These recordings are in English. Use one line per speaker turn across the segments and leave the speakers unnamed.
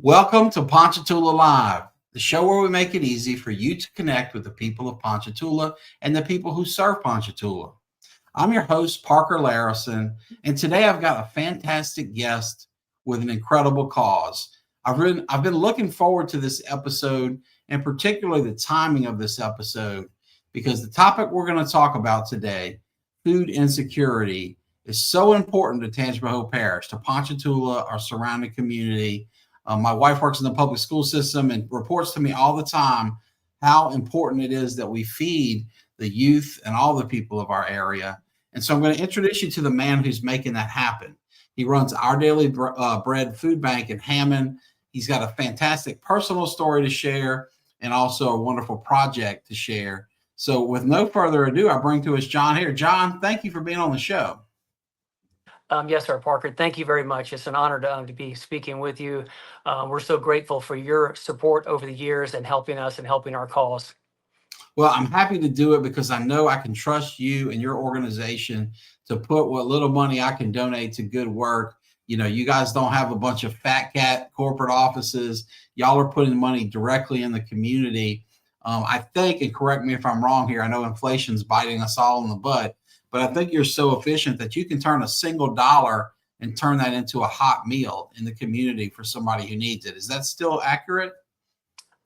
Welcome to Ponchatoula Live, the show where we make it easy for you to connect with the people of Ponchatoula and the people who serve Ponchatoula. I'm your host, Parker Layrisson, and today I've got a fantastic guest with an incredible cause. I've been looking forward to this episode, and particularly the timing of this episode, because the topic we're going to talk about today, food insecurity, is so important to Tangipahoa Parish, to Ponchatoula, our surrounding community. My wife works in the public school system and reports to me all the time how important it is that we feed the youth and all the people of our area. And so I'm going to introduce you to the man who's making that happen. He runs Our Daily Bread Food Bank in Hammond. He's got a fantastic personal story to share and also a wonderful project to share. So, with no further ado, I bring to us John here. John, thank you for being on the show.
Yes, sir, Parker. Thank you very much. It's an honor to be speaking with you. We're so grateful for your support over the years and helping us and helping our cause.
Well, I'm happy to do it because I know I can trust you and your organization to put what little money I can donate to good work. You know, you guys don't have a bunch of fat cat corporate offices. Y'all are putting money directly in the community. I think, and correct me if I'm wrong here, I know inflation's biting us all in the butt, but I think you're so efficient that you can turn a single dollar and turn that into a hot meal in the community for somebody who needs it. Is that still accurate?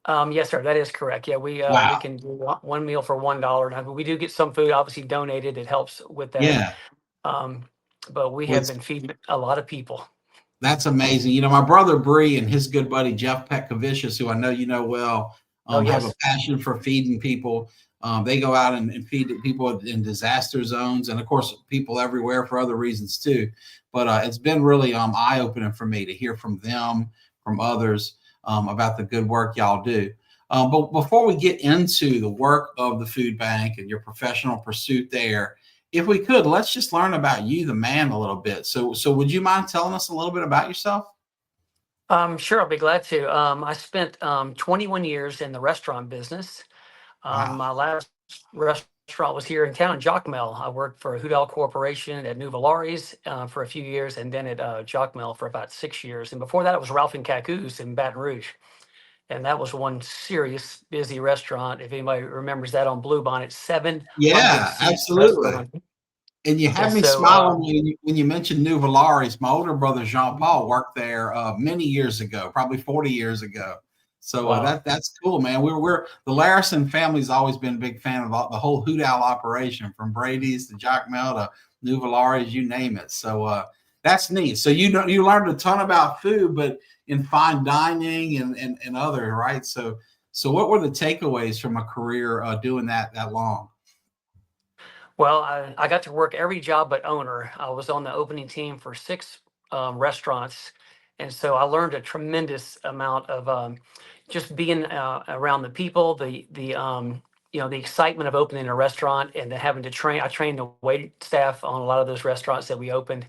Yes, sir. That is correct. Yeah, we
Wow.
can do one meal for $1. Now, we do get some food obviously donated. It helps with that.
Yeah.
Um, but we
Well,
have been feeding a lot of people.
that's amazing. You know, my brother Bree and his good buddy Jeff Petkavicius, who I know you know well,
Oh,
have a
yes.
passion for feeding people. They go out and feed people in disaster zones, and of course, people everywhere for other reasons too. But it's been really eye opening for me to hear from them, from others about the good work y'all do. But before we get into the work of the food bank and your professional pursuit there, if we could, let's just learn about you, the man, a little bit. So would you mind telling us a little bit about yourself?
Sure, I'll be glad to. I spent 21 years in the restaurant business.
Wow.
My last restaurant was here in town, Jacmel. I worked for Houdal Corporation at Nuvolari's for a few years, and then at Jacmel for about 6 years. And before that, it was Ralph and Cacoo's in Baton Rouge, and that was one serious busy restaurant. If anybody remembers that on Bluebonnet, 700
Yeah,
seat
absolutely.
restaurant.
And you
And
had me
so,
smiling when you mentioned Nuvolari's. My older brother Jean Paul worked there many years ago, probably 40 years ago. So
wow.
that's cool, man. We're the Larison family's always been a big fan of the whole Hoot Owl operation, from Brady's to Jock Mel to Nuvolari's, you name it. So that's neat. So you learned a ton about food, but in fine dining and other, right? So what were the takeaways from a career doing that long?
Well, I got to work every job but owner. I was on the opening team for six restaurants. And so I learned a tremendous amount of just being around the people, the excitement of opening a restaurant and then having to train. I trained the wait staff on a lot of those restaurants that we opened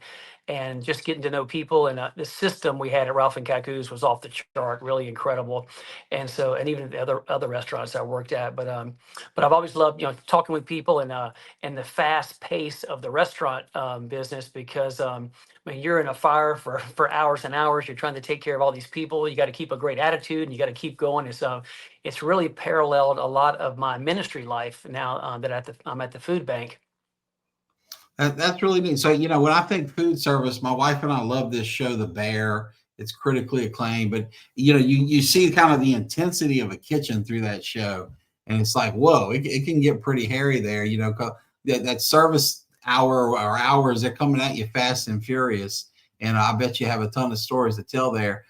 and just getting to know people. And the system we had at Ralph and Cacoo's was off the chart, really incredible. And so, and even the other restaurants I worked at, but I've always loved, talking with people and the fast pace of the restaurant business because I mean you're in a fire for hours and hours. You're trying to take care of all these people. You got to keep a great attitude and you got to keep going. And so it's really paralleled a lot of my ministry life now that I'm at the food bank.
That's really neat. So, you know, when I think food service, my wife and I love this show, The Bear. It's critically acclaimed, but you know, you see kind of the intensity of a kitchen through that show, and it's like, whoa, it can get pretty hairy there. You know, that service hour or hours, they're coming at you fast and furious, and I bet you have a ton of stories to tell there.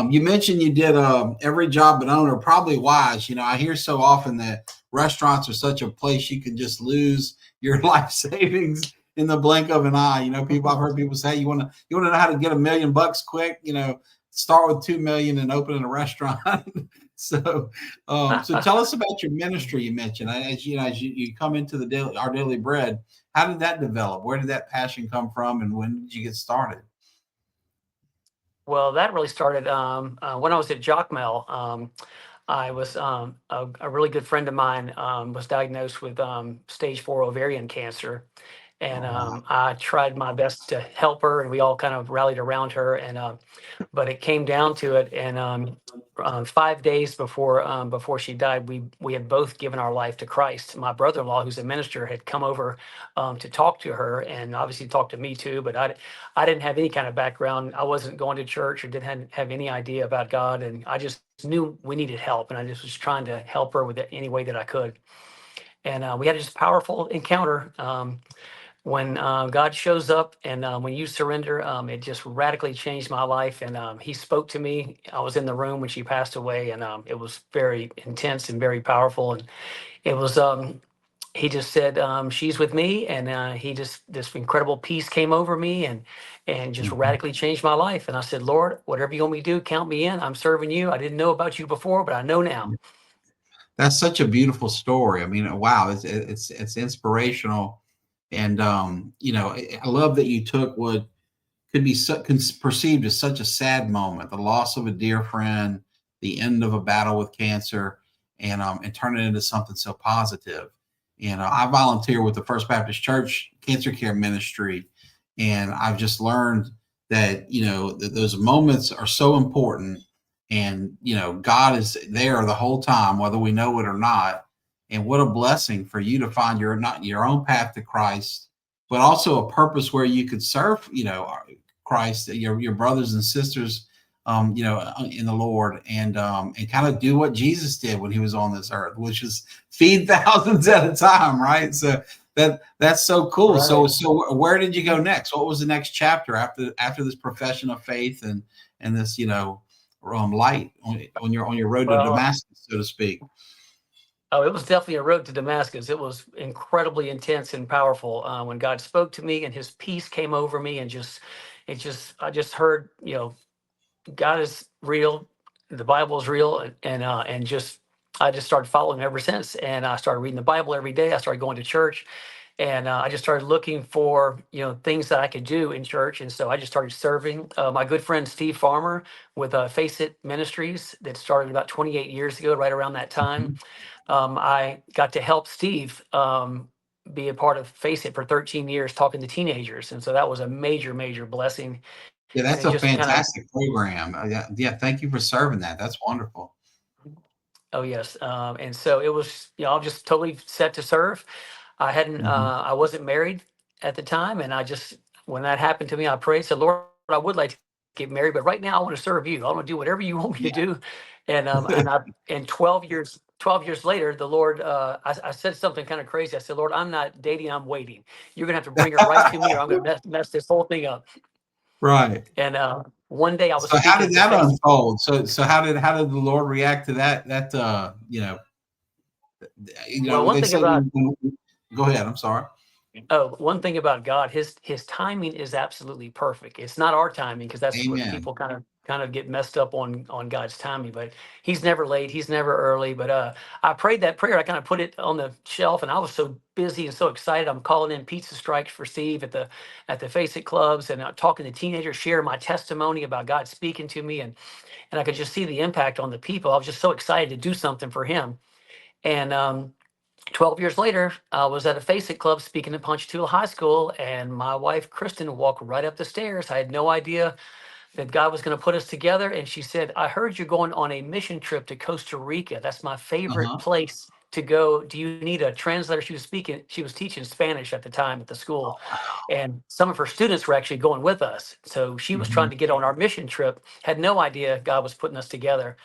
You mentioned you did every job an owner, probably wise. You know, I hear so often that restaurants are such a place you can just lose your life savings in the blink of an eye. You know, people I've heard people say you want to know how to get $1 million quick. You know, start with 2 million and open a restaurant. So tell us about your ministry you mentioned. As you come into our daily bread. How did that develop? Where did that passion come from, and when did you get started?
Well, that really started when I was at Jacmel. I was a really good friend of mine was diagnosed with stage 4 ovarian cancer, And
Oh, wow.
I tried my best to help her, and we all kind of rallied around her. And but it came down to it, and 5 days before she died, we had both given our life to Christ. My brother-in-law, who's a minister, had come over to talk to her, and obviously talked to me too. But I didn't have any kind of background. I wasn't going to church or didn't have any idea about God, and I just knew we needed help, and I just was trying to help her with it any way that I could. And we had this powerful encounter. When God shows up and when you surrender, it just radically changed my life. And He spoke to me. I was in the room when she passed away, and it was very intense and very powerful. And it was, He just said, "She's with me," and He just this incredible peace came over me, and just
Mhm.
radically changed my life. And I said, "Lord, whatever you want me to do, count me in. I'm serving you. I didn't know about you before, but I know now."
That's such a beautiful story. I mean, wow, it's inspirational, and I love that you took what could be perceived as such a sad moment, the loss of a dear friend, the end of a battle with cancer, and turn it into something so positive. I volunteer with the First Baptist Church Cancer Care Ministry, and I've just learned that those moments are so important, and God is there the whole time, whether we know it or not. And what a blessing for you to find your not your own path to Christ, but also a purpose where you could serve, Christ, your brothers and sisters, in the Lord, and kind of do what Jesus did when he was on this earth, which is feed thousands at a time, right? So that's so cool. So
Right.
so where did you go next? What was the next chapter after this profession of faith and this light on your road to
Well,
Damascus, so to speak?
oh, it was definitely a road to Damascus. It was incredibly intense and powerful when God spoke to me and His peace came over me, and I just heard, God is real, the Bible is real, and just I just started following Him ever since, and I started reading the Bible every day. I started going to church, and I just started looking for things that I could do in church, and so I just started serving. My good friend Steve Farmer with Face It Ministries that started about 28 years ago, right around that time.
Mhm.
I got to help Steve be a part of Face It for 13 years, talking to teenagers, and so that was a major, major blessing.
Yeah,
And
that's
it
a
just kind of,
fantastic program. Yeah, yeah. Thank you for serving that. That's wonderful.
oh yes, and so it was, I'm just totally set to serve.
Mhm.
I wasn't married at the time, and I just, when that happened to me, I prayed, said, Lord, I would like to get married, but right now I want to serve you. I want to do whatever you want me to
Yeah.
do. And 12 years later, the Lord, I said something kind of crazy. I said, Lord, I'm not dating, I'm waiting. You're gonna have to bring her right to me, or I'm gonna mess this whole thing up.
Right.
And one day I was
So how
speaking
did
at the
that
face.
unfold? So how did the Lord react to that
Well,
they
one thing
say
about
go ahead, I'm sorry.
Oh, one thing about God, his timing is absolutely perfect. It's not our timing, because that's what
Amen.
people kind of get messed up on God's timing. But He's never late, He's never early. But I prayed that prayer. I kind of put it on the shelf, and I was so busy and so excited. I'm calling in pizza strikes for Steve at the Face It clubs, and talking to teenagers, sharing my testimony about God speaking to me, and I could just see the impact on the people. I was just so excited to do something for Him. And 12 years later, I was at a Face It Club speaking at Ponchatoula High School, and my wife, Kristen, walked right up the stairs. I had no idea that God was going to put us together. And she said, I heard you're going on a mission trip to Costa Rica. That's my favorite
Uh-huh.
place to go. Do you need a translator? She was teaching Spanish at the time at the school. And some of her students were actually going with us. So she was trying
Mhm.
to get on our mission trip, had no idea God was putting us together.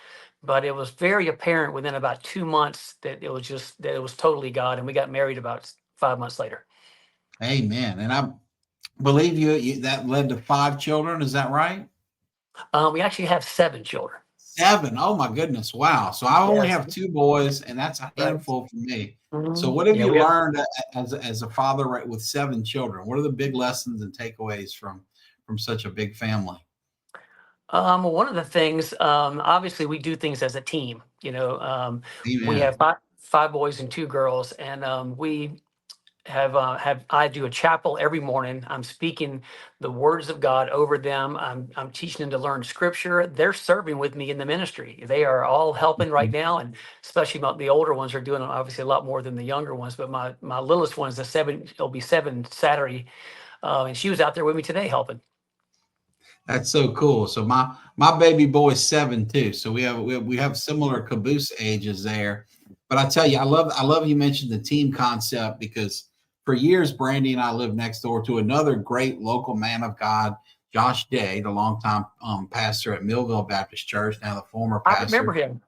But it was very apparent within about 2 months that it was totally God. And we got married about 5 months later.
Amen. And I believe that led to 5 children. Is that right?
We actually have 7 children.
7. Oh my goodness. Wow. So I only
Yes.
have 2 boys, and that's a
Right.
handful for me. So
Mhm.
what have
Yeah,
you
we have.
learned as a father, right, with 7 children? What are the big lessons and takeaways from such a big family?
One of the things, obviously, we do things as a team. We
Amen.
have five boys and 2 girls, and have I do a chapel every morning. I'm speaking the words of God over them. I'm teaching them to learn scripture. They're serving with me in the ministry. They are all helping right
Mhm.
now, and especially the older ones are doing obviously a lot more than the younger ones. But my littlest one is the seven. It'll be 7 Saturday, and she was out there with me today helping.
That's so cool. So my baby boy's 7 too. So we have similar caboose ages there. But I tell you, I love you mentioned the team concept because for years Brandy and I lived next door to another great local man of God, Josh Day, the longtime pastor at Millville Baptist Church, now the former
I remember
pastor.
him.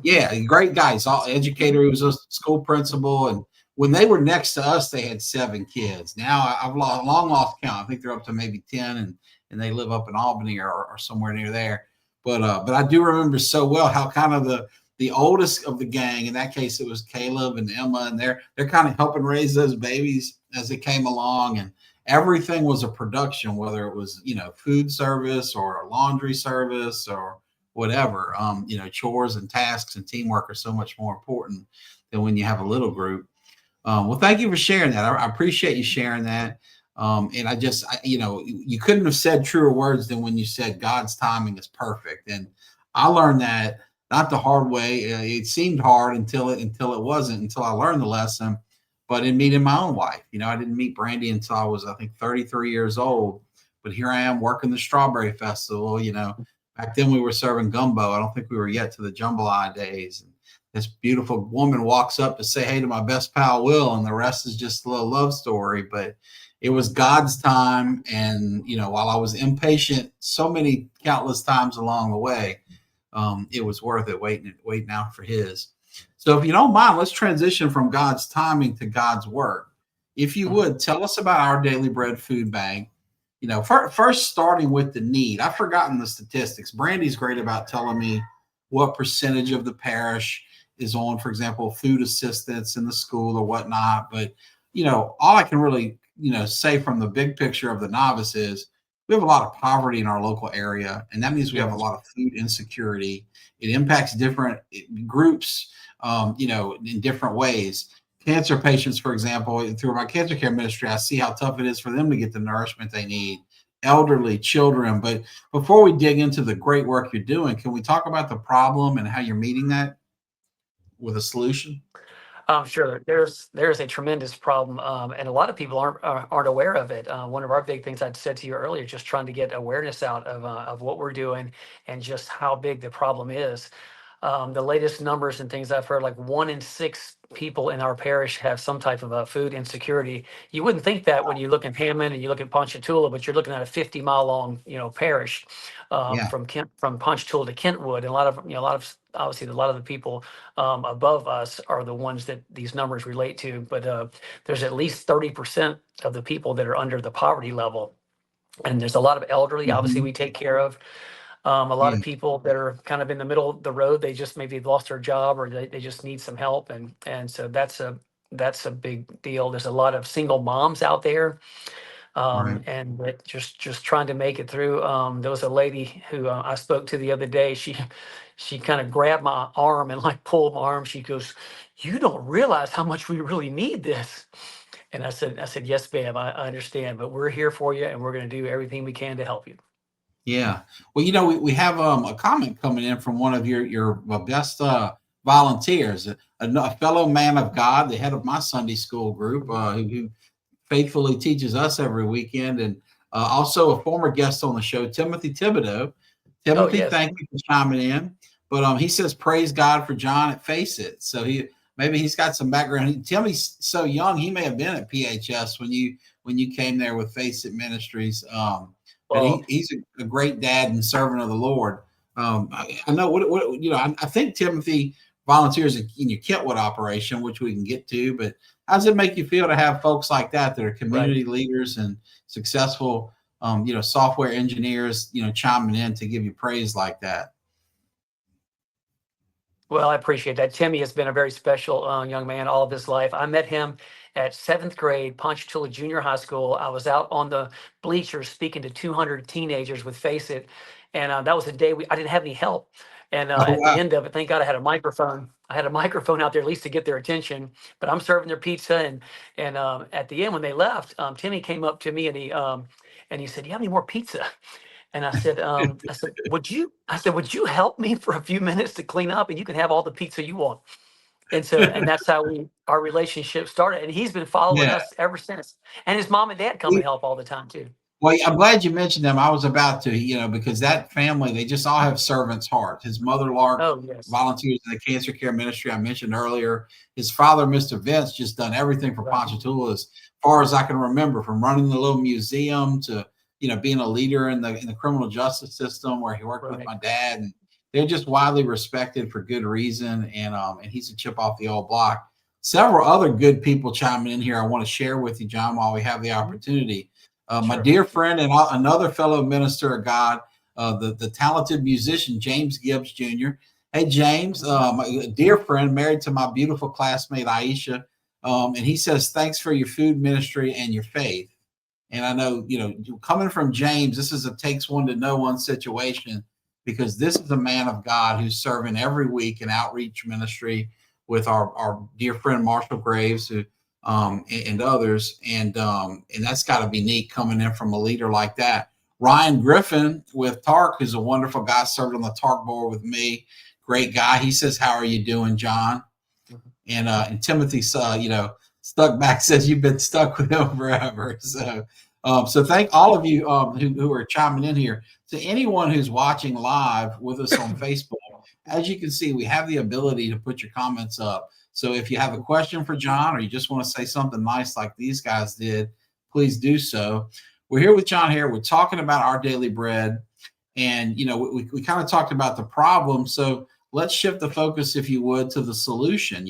Yeah, great guy. He's all educator. He was a school principal, and when they were next to us, they had 7 kids. Now I've long lost count. I think they're up to maybe 10, and they live up in Albany or somewhere near there. But I do remember so well how kind of the oldest of the gang, in that case it was Caleb and Emma, and they're kind of helping raise those babies as they came along, and everything was a production, whether it was food service or laundry service or whatever. Chores and tasks and teamwork are so much more important than when you have a little group. Well, thank you for sharing that. I appreciate you sharing that. And you couldn't have said truer words than when you said God's timing is perfect. And I learned that not the hard way. It seemed hard until it wasn't, until I learned the lesson. But in meeting my own wife, I didn't meet Brandy until I was, I think, 33 years old. But here I am working the Strawberry Festival. Back then we were serving gumbo. I don't think we were yet to the jambalaya days. And this beautiful woman walks up to say hey to my best pal Will, and the rest is just a little love story. But it was God's time, and while I was impatient so many countless times along the way, it was worth it waiting out for His. So, if you don't mind, let's transition from God's timing to God's work. If you
Mhm.
would tell us about our Daily Bread Food Bank. First starting with the need. I've forgotten the statistics. Brandy's great about telling me what percentage of the parish is on, for example, food assistance in the school or whatnot. But all I can really say from the big picture of the novice is we have a lot of poverty in our local area, and that means we have a
Yes.
lot of food insecurity. It impacts different groups, in different ways. Cancer patients, for example, through my cancer care ministry, I see how tough it is for them to get the nourishment they need. Elderly, children. But before we dig into the great work you're doing, can we talk about the problem and how you're meeting that with a solution?
Sure. There's a tremendous problem, and a lot of people aren't aware of it. One of our big things I'd said to you earlier, just trying to get awareness out of what we're doing and just how big the problem is. The latest numbers and things I've heard, like 1 in 6 people in our parish have some type of a food insecurity. You wouldn't think that when you look at Hammond and you look at Ponchatoula, but you're looking at a 50-mile long, parish,
Yeah.
from Ponchatoula to Kentwood, and a lot of obviously a lot of the people above us are the ones that these numbers relate to. But there's at least 30% of the people that are under the poverty level, and there's a lot of elderly. Obviously,
Hmm.
we take care of. A lot
Yeah.
of people that are kind of in the middle of the road, they just maybe lost their job or they just need some help. And so that's a big deal. There's a lot of single moms out there,
Right.
and that just trying to make it through. There was a lady who I spoke to the other day. She kind of grabbed my arm and like pulled my arm. She goes, "You don't realize how much we really need this." And I said, "Yes, ma'am, I understand, but we're here for you, and we're going to do everything we can to help you."
Yeah. Well, we have a comment coming in from one of your best volunteers, a fellow man of God, the head of my Sunday school group, who faithfully teaches us every weekend, and also a former guest on the show, Timothy Thibodeau.
Oh,
Timothy,
yes.
thank you for chiming in. But he says, "Praise God for John at Face It." So maybe he's got some background. Timmy's so young; he may have been at PHS when you came there with Face It Ministries. But
Well,
he's a great dad and servant of the Lord. I know what I think Timothy volunteers in your Kentwood operation, which we can get to. But how does it make you feel to have folks like that are
right.
community leaders and successful, software engineers, chiming in to give you praise like that?
Well, I appreciate that. Timmy has been a very special young man all of his life. I met him at 7th grade, Ponchatoula Junior High School. I was out on the bleachers speaking to 200 teenagers with Face It. And that was the day I didn't have any help. And
Oh,
at the
wow.
end of it, thank God I had a microphone. I had a microphone out there at least to get their attention. But I'm serving their pizza, and at the end when they left, Timmy came up to me and he said, "Do you have any more pizza?" And I said, would you help me for a few minutes to clean up, and you can have all the pizza you want. And that's how our relationship started. And he's been following
Yeah.
us ever since. And his mom and dad come and help all the time too.
Well, I'm glad you mentioned them. I was about to, because that family, they just all have servant's heart. His mother, Lark,
Oh, yes.
volunteers in the cancer care ministry I mentioned earlier. His father, Mr. Vince, just done everything for
Right.
Ponchatoula as far as I can remember, from running the little museum to, being a leader in the criminal justice system where he worked with
Right.
my dad. And they're just widely respected for good reason. And he's a chip off the old block. Several other good people chiming in here I want to share with you, John, while we have the opportunity. My
Sure.
dear friend and another fellow minister of God, the talented musician James Gibbs Jr. Hey, James, my dear friend, married to my beautiful classmate Aisha, and he says thanks for your food ministry and your faith. And I know, coming from James, this is a takes one to know one situation, because this is a man of God who's serving every week in outreach ministry with our dear friend Marshall Graves, who and others, and that's got to be neat coming in from a leader like that. Ryan Griffin with TARC, who's a wonderful guy, served on the TARC board with me. Great guy. He says, "How are you doing, John?" And Timothy, stuck back, says you've been stuck with him forever. So thank all of you who are chiming in here. To anyone who's watching live with us on Facebook, as you can see, we have the ability to put your comments up. So if you have a question for John, or you just want to say something nice like these guys did, please do so. We're here with John here. We're talking about our daily bread. And, we kind of talked about the problem. So let's shift the focus, if you would, to the solution.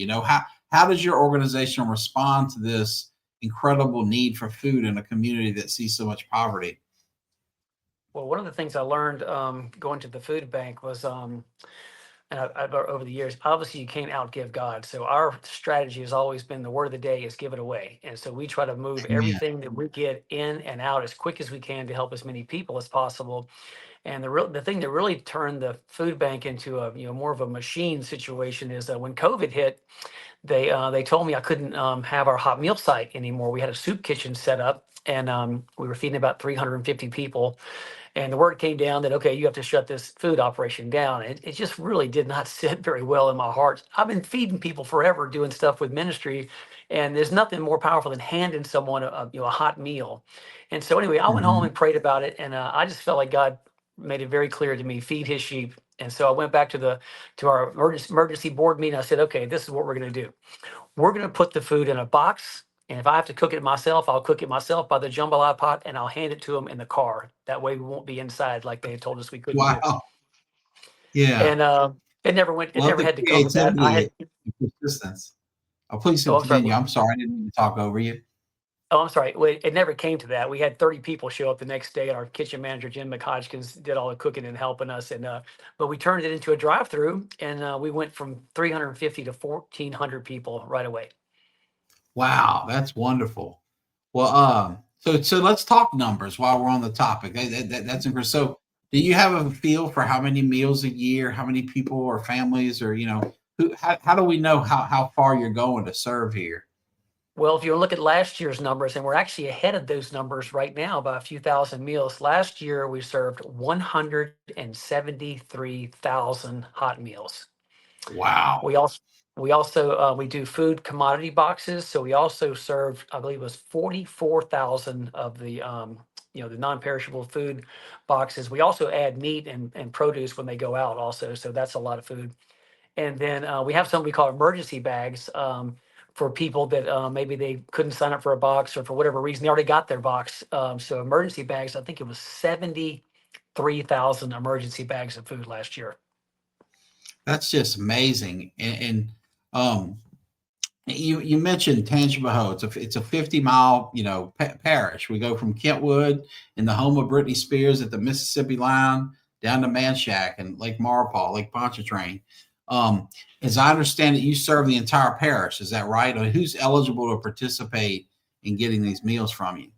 How does your organization respond to this incredible need for food in a community that sees so much poverty?
Well, one of the things I learned going to the food bank was, and I've over the years, obviously you can't outgive God. So our strategy has always been the word of the day is give it away. And so we try to move
Amen.
everything that we get in and out as quick as we can to help as many people as possible. And the thing that really turned the food bank into a more of a machine situation is that when COVID hit, they told me I couldn't have our hot meal site anymore. We had a soup kitchen set up, and we were feeding about 350 people. And the word came down that, okay, you have to shut this food operation down. It just really did not sit very well in my heart. I've been feeding people forever, doing stuff with ministry, and there's nothing more powerful than handing someone a hot meal. And so anyway, I went home
Mhm.
and prayed about it, and I just felt like God made it very clear to me, feed his sheep. And so I went back to our emergency board meeting. I said, okay, this is what we're going to do. We're going to put the food in a box. And if I have to cook it myself, I'll cook it myself by the jambalaya pot, and I'll hand it to them in the car. That way we won't be inside like they had told us we couldn't do.
Wow. Yeah.
And it
Love
never
the
had to come to that.
creativity and persistence. Oh, please
Oh, I'm sorry.
continue. I'm sorry. I didn't mean to talk over you.
Oh, I'm sorry. Well, it never came to that. We had 30 people show up the next day, and our kitchen manager, Jim McHodgkins, did all the cooking and helping us. But we turned it into a drive-through, and we went from 350 to 1,400 people right away.
Wow, that's wonderful. Well, so let's talk numbers while we're on the topic. That's incredible. So, do you have a feel for how many meals a year, how many people or families, or how do we know how far you're going to serve here?
Well, if you look at last year's numbers, and we're actually ahead of those numbers right now by a few thousand meals. Last year, we served 173,000 hot meals.
Wow,
We also we do food commodity boxes, so we also served, I believe it was 44,000 of the non-perishable food boxes. We also add meat and produce when they go out also, so that's a lot of food. And then we have something we call emergency bags for people that maybe they couldn't sign up for a box, or for whatever reason they already got their box. So emergency bags, I think it was 73,000 emergency bags of food last year.
that's just amazing. And you mentioned Tangipahoa. It's a 50-mile parish. We go from Kentwood in the home of Britney Spears at the Mississippi line down to Manchac and Lake Maurepas, Lake Pontchartrain. As I understand it, you serve the entire parish. Is that right? Or who's eligible to participate in getting these meals from you?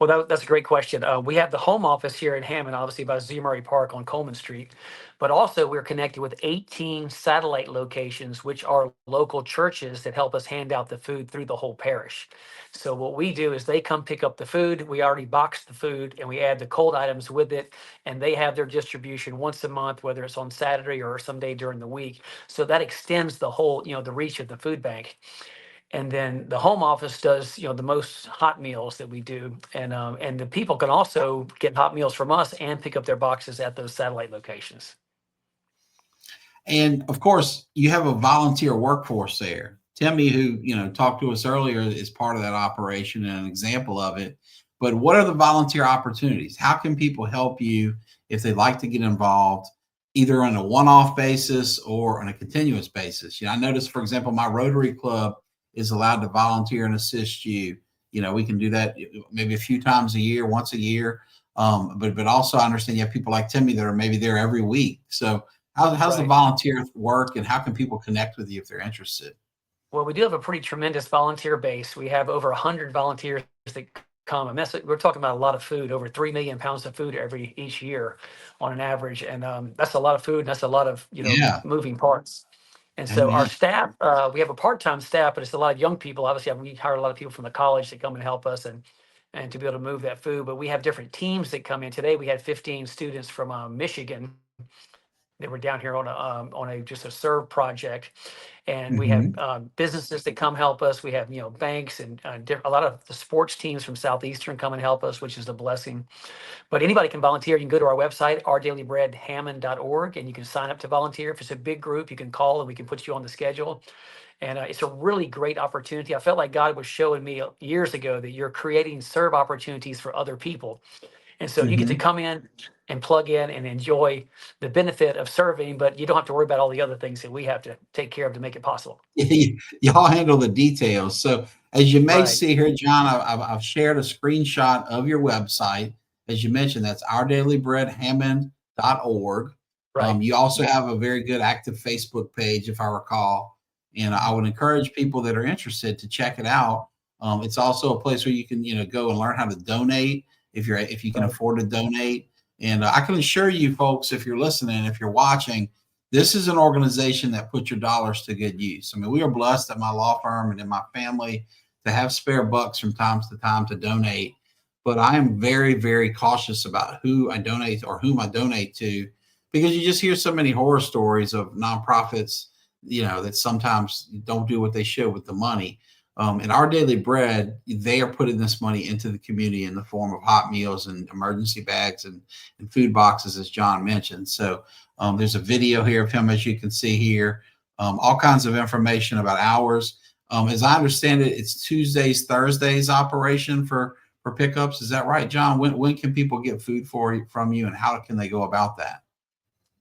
Well, that's a great question. We have the home office here in Hammond, obviously by Z Murray Park on Coleman Street, but also we're connected with 18 satellite locations, which are local churches that help us hand out the food through the whole parish. So what we do is they come pick up the food. We already box the food and we add the cold items with it, and they have their distribution once a month, whether it's on Saturday or someday during the week. So that extends the whole, the reach of the food bank. And then the home office does, the most hot meals that we do, and the people can also get hot meals from us and pick up their boxes at those satellite locations.
And of course, you have a volunteer workforce there. Timmy, who talked to us earlier, is part of that operation and an example of it. But what are the volunteer opportunities? How can people help you if they'd like to get involved, either on a one-off basis or on a continuous basis? I noticed, for example, my Rotary Club is allowed to volunteer and assist you. We can do that maybe a few times a year, once a year. But also I understand you have people like Timmy that are maybe there every week. So how's the
Right.
volunteer work, and how can people connect with you if they're interested?
Well, we do have a pretty tremendous volunteer base. We have over 100 volunteers that come. And we're talking about a lot of food, over 3 million pounds of food each year on an average. And that's a lot of food. And that's a lot of,
Yeah.
moving parts. And so our
Amen.
staff, we have a part-time staff, but it's a lot of young people. Obviously, we hire a lot of people from the college that come and help us and to be able to move that food. But we have different teams that come in. Today, we had 15 students from Michigan. They were down here on a just a serve project, and we have
Hmm.
businesses that come help us. We have banks and a lot of the sports teams from Southeastern come and help us, which is a blessing. But anybody can volunteer. You can go to our website, ourdailybreadhammond.org, and you can sign up to volunteer. If it's a big group, you can call and we can put you on the schedule. And it's a really great opportunity. I felt like God was showing me years ago that you're creating serve opportunities for other people. And so you get to
Hmm.
come in and plug in and enjoy the benefit of serving, but you don't have to worry about all the other things that we have to take care of to make it possible.
Y'all handle the details. So as you may
Right,
see here, John, I've shared a screenshot of your website. As you mentioned, that's ourdailybreadhammond.org.
right.
You also have a very good active Facebook page, if I recall. And I would encourage people that are interested to check it out. It's also a place where you can, go and learn how to donate if you can
Right.
afford to donate. And I can assure you folks, if you're listening, if you're watching, this is an organization that puts your dollars to good use. I mean, we are blessed at my law firm and in my family to have spare bucks from time to time to donate. But I am very, very cautious about who I donate or whom I donate to, because you just hear so many horror stories of nonprofits, that sometimes don't do what they should with the money. In Our Daily Bread, they are putting this money into the community in the form of hot meals and emergency bags and food boxes, as John mentioned. So there's a video here of him, as you can see here, all kinds of information about hours. As I understand it, it's Tuesdays, Thursdays operation for pickups. Is that right, John? When can people get food from you, and how can they go about that?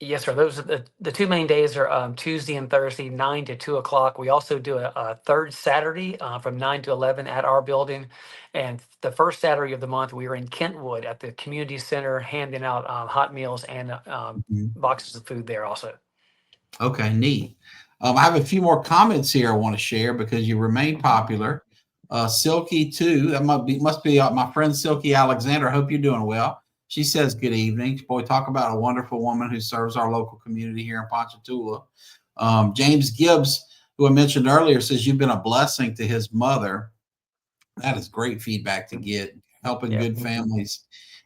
Yes, sir. Those are the two main days are Tuesday and Thursday, 9 to 2 o'clock. We also do a third Saturday from 9 to 11 at our building. And the first Saturday of the month, we are in Kentwood at the community center handing out hot meals and
Mhm.
boxes of food there also.
Okay, neat. I have a few more comments here I want to share because you remain popular. Silky too. That must be my friend Silky Alexander. I hope you're doing well. She says good evening. Boy, talk about a wonderful woman who serves our local community here in Ponchatoula. James Gibbs, who I mentioned earlier, says you've been a blessing to his mother. That is great feedback to get, helping
Yeah.
good families.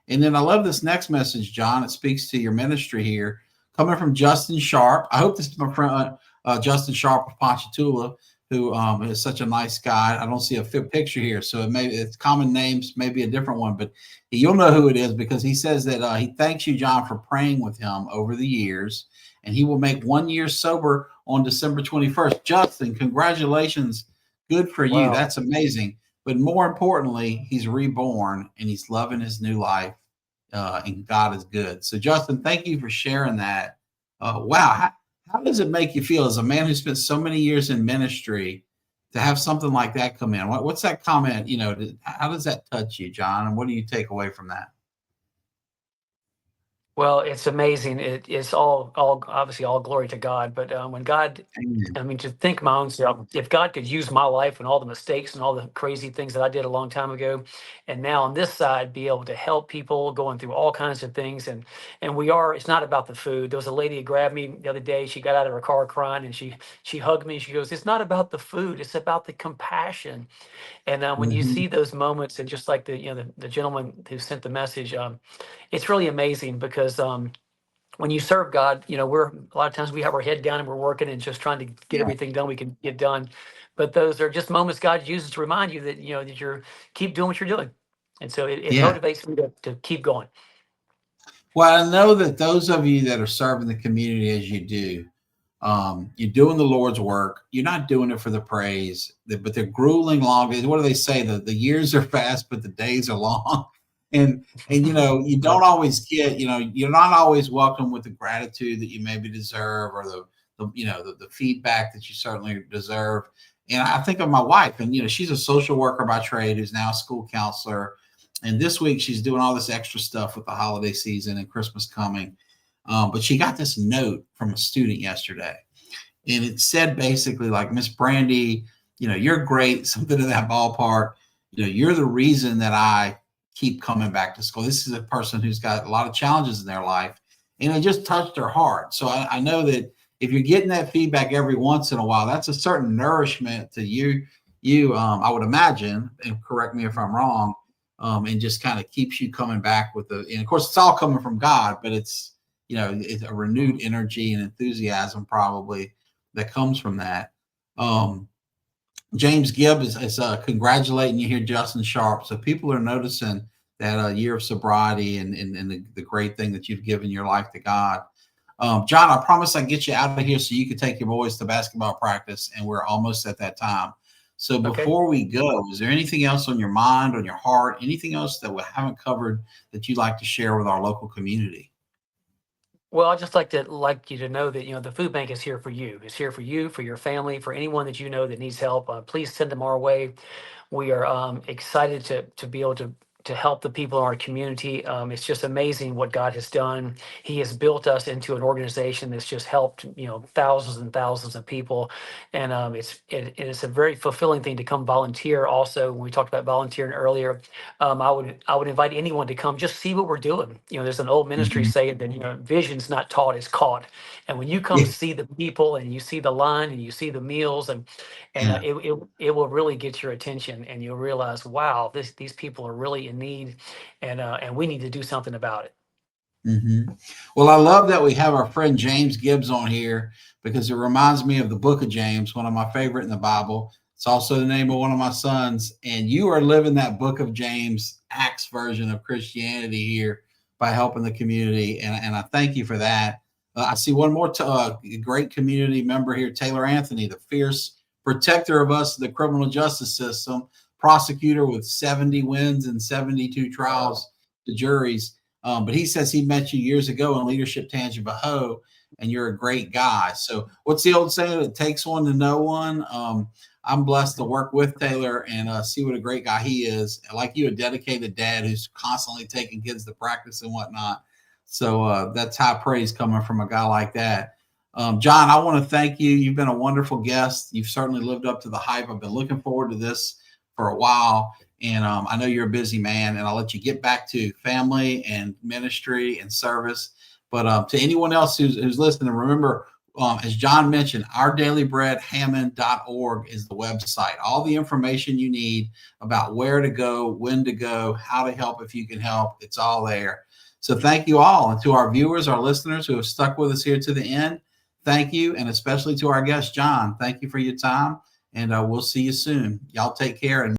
And then I love this next message, John. It speaks to your ministry here, coming from Justin Sharp. I hope this is my friend Justin Sharp of Ponchatoula, who is such a nice guy. I don't see a picture here, so it's common names, maybe a different one, but you'll know who it is because he says that he thanks you, John, for praying with him over the years, and he will make 1 year sober on December 21st. Justin, congratulations. Good for you.
Wow.
That's amazing. But more importantly, he's reborn and he's loving his new life, and God is good. So, Justin, thank you for sharing that. Wow. How does it make you feel as a man who spent so many years in ministry to have something like that come in? What's that comment? How does that touch you, John? And what do you take away from that?
Well, it's amazing. It's all obviously all glory to God. But when God,
Amen.
I mean, to think my own self, if God could use my life and all the mistakes and all the crazy things that I did a long time ago, and now on this side be able to help people going through all kinds of things, and we are. It's not about the food. There was a lady who grabbed me the other day. She got out of her car crying, and she hugged me. She goes, "It's not about the food. It's about the compassion." And when you
Mhm.
see those moments, and just like the gentleman who sent the message, it's really amazing because when you serve God, we're a lot of times we have our head down and we're working and just trying to get
Yeah.
everything done we can get done. But those are just moments God uses to remind you that that you're keep doing what you're doing. And so it
Yeah.
motivates me to keep going.
Well, I know that those of you that are serving the community as you do, you're doing the Lord's work. You're not doing it for the praise, but they're grueling long. What do they say? The years are fast, but the days are long. And you
Right.
don't always get, you're not always welcome with the gratitude that you maybe deserve, or the feedback that you certainly deserve. And I think of my wife, and she's a social worker by trade who's now a school counselor. And this week she's doing all this extra stuff with the holiday season and Christmas coming. But she got this note from a student yesterday, and it said basically like, Miss Brandy, you're great, something in that ballpark. You're the reason that I keep coming back to school. This is a person who's got a lot of challenges in their life, and it just touched her heart. So I know that if you're getting that feedback every once in a while, that's a certain nourishment to you. I would imagine, and correct me if I'm wrong, and just kind of keeps you coming back with and of course it's all coming from God, but it's a renewed
Mhm.
energy and enthusiasm probably that comes from that. Um, James Gibb is congratulating you here, Justin Sharp. So people are noticing that year of sobriety and the great thing that you've given your life to God. John, I promise I get you out of here so you can take your boys to basketball practice, and we're almost at that time. So
Okay.
before we go, is there anything else on your mind, on your heart, anything else that we haven't covered that you'd like to share with our local community?
Well, I just like you to know that the food bank is here for you. It's here for you, for your family, for anyone that you know that needs help. Please send them our way. We are excited to be able to help the people in our community. It's just amazing what God has done. He has built us into an organization that's just helped thousands and thousands of people, and it is a very fulfilling thing to come volunteer. Also, when we talked about volunteering earlier, I would invite anyone to come just see what we're doing. There's an old ministry
Mhm.
saying that vision's not taught, it's caught. And when you come
Yeah.
see the people and you see the line and you see the meals and
Yeah.
it will really get your attention, and you'll realize, wow, these people are really in need, and we need to do something about it.
hmm Well, I love that we have our friend James Gibbs on here because it reminds me of the book of James, one of my favorite in the Bible. It's also the name of one of my sons. And you are living that book of James Acts version of Christianity here by helping the community. And I thank you for that. I see one more great community member here, Taylor Anthony, the fierce protector of us, the criminal justice system, prosecutor with 70 wins and 72 trials to juries. But he says he met you years ago in Leadership Tangible Ho, and you're a great guy. So, what's the old saying? It takes one to know one. I'm blessed to work with Taylor and see what a great guy he is. Like you, a dedicated dad who's constantly taking kids to practice and whatnot. So, that's high praise coming from a guy like that. John, I want to thank you. You've been a wonderful guest. You've certainly lived up to the hype. I've been looking forward to this for a while. And I know you're a busy man, and I'll let you get back to family and ministry and service. But to anyone else who's listening, remember, as John mentioned, ourdailybreadhammond.org is the website. All the information you need about where to go, when to go, how to help if you can help, it's all there. So thank you all. And to our viewers, our listeners who have stuck with us here to the end, thank you. And especially to our guest, John, thank you for your time. And we'll see you soon. Y'all take care. And